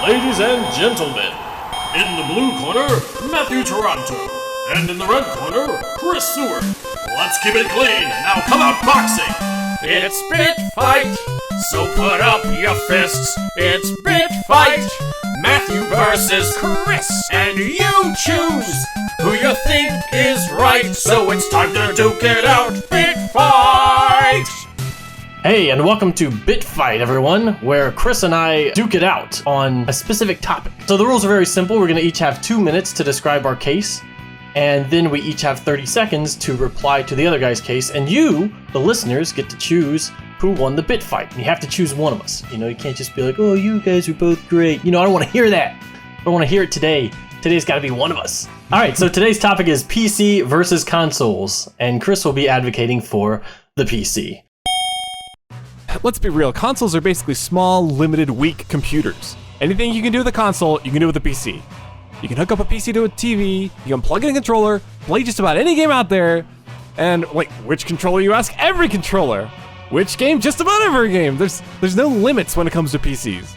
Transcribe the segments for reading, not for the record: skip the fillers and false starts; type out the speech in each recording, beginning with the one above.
Ladies and gentlemen, in the blue corner, Matthew Taranto, and in the red corner, Chris Seward. Let's keep it clean. Now come out boxing. It's BitFight, so put up your fists. It's BitFight, Matthew versus Chris, and you choose who you think is right. So it's time to duke it out. BitFight! Hey, and welcome to BitFight, everyone, where Chris and I duke it out on a specific topic. So the rules are very simple. We're going to each have 2 minutes to describe our case, and then we each have 30 seconds to reply to the other guy's case, and you, the listeners, get to choose who won the BitFight. And you have to choose one of us. You know, you can't just be like, oh, you guys are both great. You know, I don't want to hear that. I don't want to hear it today. Today's got to be one of us. All right, so today's topic is PC versus consoles, and Chris will be advocating for the PC. Let's be real, consoles are basically small, limited, weak computers. Anything you can do with a console, you can do with a PC. You can hook up a PC to a TV, you can plug in a controller, play just about any game out there, and wait, which controller you ask? Every controller! Which game? Just about every game! There's no limits when it comes to PCs.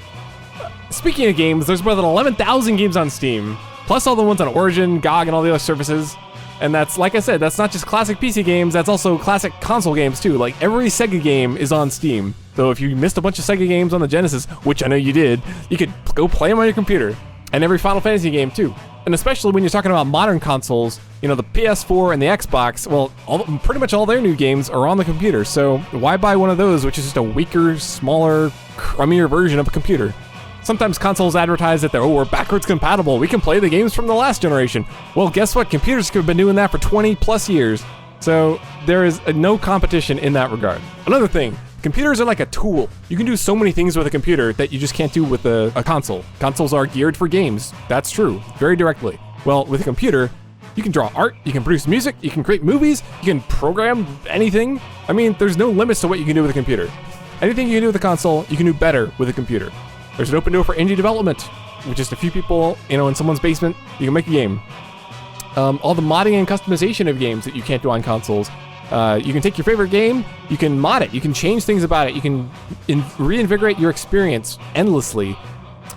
Speaking of games, there's more than 11,000 games on Steam, plus all the ones on Origin, GOG, and all the other services. And that's, like I said, that's not just classic PC games, that's also classic console games too. Like, every Sega game is on Steam. So if you missed a bunch of Sega games on the Genesis, which I know you did, you could go play them on your computer. And every Final Fantasy game too. And especially when you're talking about modern consoles, you know, the PS4 and the Xbox, well, pretty much all their new games are on the computer. So why buy one of those, which is just a weaker, smaller, crummier version of a computer? Sometimes consoles advertise that we're backwards compatible. We can play the games from the last generation. Well, guess what? Computers have been doing that for 20 plus years. So there is no competition in that regard. Another thing, computers are like a tool. You can do so many things with a computer that you just can't do with a console. Consoles are geared for games. That's true, very directly. Well, with a computer, you can draw art, you can produce music, you can create movies, you can program anything. I mean, there's no limits to what you can do with a computer. Anything you can do with a console, you can do better with a computer. There's an open door for indie development. With just a few people, you know, in someone's basement, you can make a game. All the modding and customization of games that you can't do on consoles. You can take your favorite game, you can mod it, you can change things about it, you can reinvigorate your experience endlessly.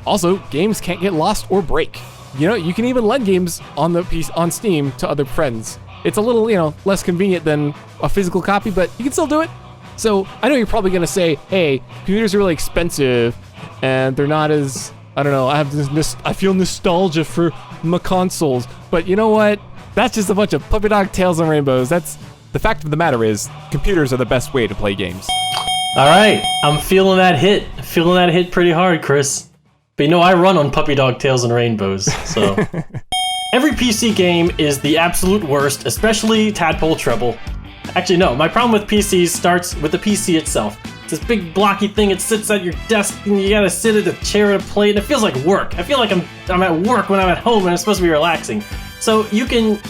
Also, games can't get lost or break. You know, you can even lend games on the piece on Steam to other friends. It's a little, you know, less convenient than a physical copy, but you can still do it. So I know you're probably gonna say, hey, computers are really expensive, and they're not as, I don't know, I feel nostalgia for my consoles. But you know what? That's just a bunch of puppy dog tails and rainbows. That's the fact of the matter is, computers are the best way to play games. All right, I'm feeling that hit. Feeling that hit pretty hard, Chris. But you know, I run on puppy dog tails and rainbows, so. Every PC game is the absolute worst, especially Tadpole Treble. Actually, no, my problem with PCs starts with the PC itself. It's this big blocky thing, it sits at your desk, and you gotta sit at a chair to play, and it feels like work. I feel like I'm at work when I'm at home, and it's supposed to be relaxing. So you can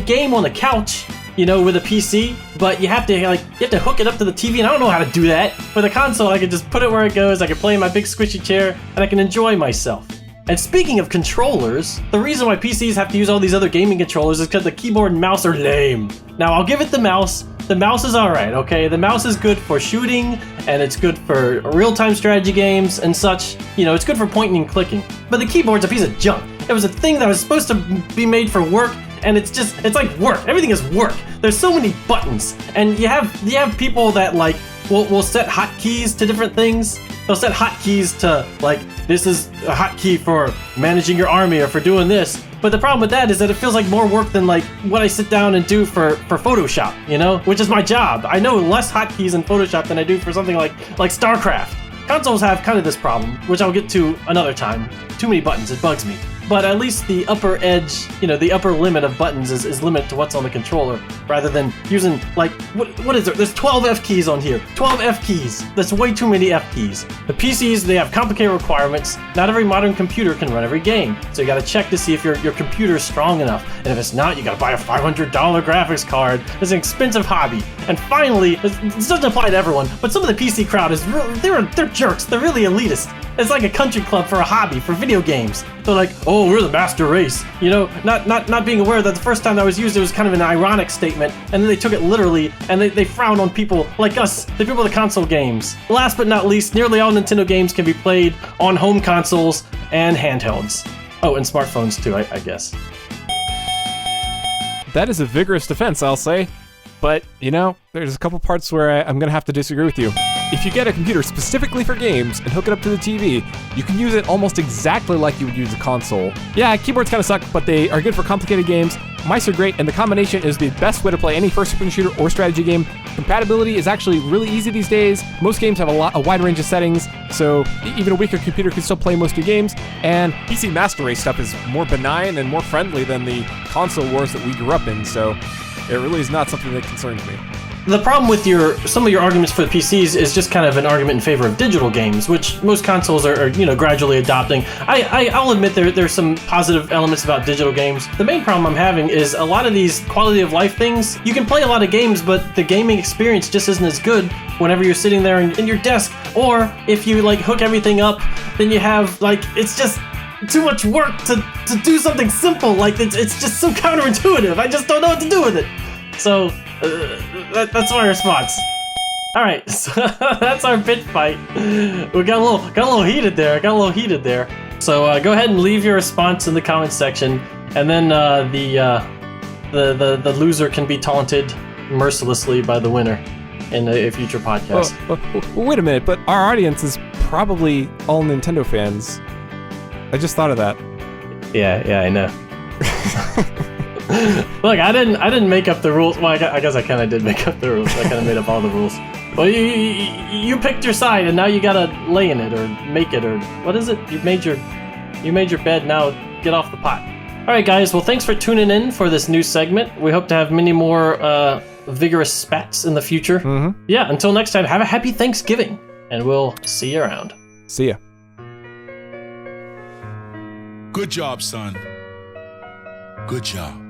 game on the couch, you know, with a PC, but you have to hook it up to the TV, and I don't know how to do that. With a console, I can just put it where it goes, I can play in my big squishy chair, and I can enjoy myself. And speaking of controllers, the reason why PCs have to use all these other gaming controllers is because the keyboard and mouse are lame. Now, I'll give it the mouse. The mouse is alright, okay? The mouse is good for shooting, and it's good for real-time strategy games and such. You know, it's good for pointing and clicking. But the keyboard's a piece of junk. It was a thing that was supposed to be made for work, and it's like work. Everything is work. There's so many buttons, and you have people that like will set hotkeys to different things. They'll set hotkeys to, like, this is a hotkey for managing your army or for doing this. But the problem with that is that it feels like more work than, like, what I sit down and do for Photoshop, you know? Which is my job. I know less hotkeys in Photoshop than I do for something like StarCraft. Consoles have kind of this problem, which I'll get to another time. Too many buttons, it bugs me. But at least the upper edge, you know, the upper limit of buttons is limited to what's on the controller, rather than using, like, what is there? There's 12 F keys on here. 12 F keys. That's way too many F keys. The PCs, they have complicated requirements. Not every modern computer can run every game. So you gotta check to see if your computer is strong enough. And if it's not, you gotta buy a $500 graphics card. It's an expensive hobby. And finally, this doesn't apply to everyone, but some of the PC crowd is they're jerks. They're really elitist. It's like a country club for a hobby, for video games. They're like, oh, we're the master race. You know, not being aware that the first time that was used, it was kind of an ironic statement, and then they took it literally, and they frown on people like us, the people with the console games. Last but not least, nearly all Nintendo games can be played on home consoles and handhelds. Oh, and smartphones too, I guess. That is a vigorous defense, I'll say. But, you know, there's a couple parts where I'm gonna have to disagree with you. If you get a computer specifically for games and hook it up to the TV, you can use it almost exactly like you would use a console. Yeah, keyboards kind of suck, but they are good for complicated games. Mice are great, and the combination is the best way to play any first-person shooter or strategy game. Compatibility is actually really easy these days. Most games have a wide range of settings, so even a weaker computer can still play most of your games. And PC Master Race stuff is more benign and more friendly than the console wars that we grew up in, so it really is not something that concerns me. The problem with some of your arguments for the PCs is just kind of an argument in favor of digital games, which most consoles are gradually adopting. I'll admit there's some positive elements about digital games. The main problem I'm having is a lot of these quality of life things. You can play a lot of games, but the gaming experience just isn't as good whenever you're sitting there in your desk. Or if you like hook everything up, then you have it's just too much work to do something simple. Like it's just so counterintuitive. I just don't know what to do with it. So that's my response. All right, so that's our bit fight. We got a little heated there. So go ahead and leave your response in the comments section, and then the loser can be taunted mercilessly by the winner in a future podcast. Wait a minute, but our audience is probably all Nintendo fans. I just thought of that. Yeah, I know. Look, I didn't make up the rules. Well, I guess I kind of did make up the rules. I kind of made up all the rules. Well, you picked your side, and now you gotta lay in it or make it, or what is it? You made your bed. Now get off the pot. All right, guys. Well, thanks for tuning in for this new segment. We hope to have many more vigorous spats in the future. Mm-hmm. Yeah. Until next time, have a happy Thanksgiving, and we'll see you around. See ya. Good job, son. Good job.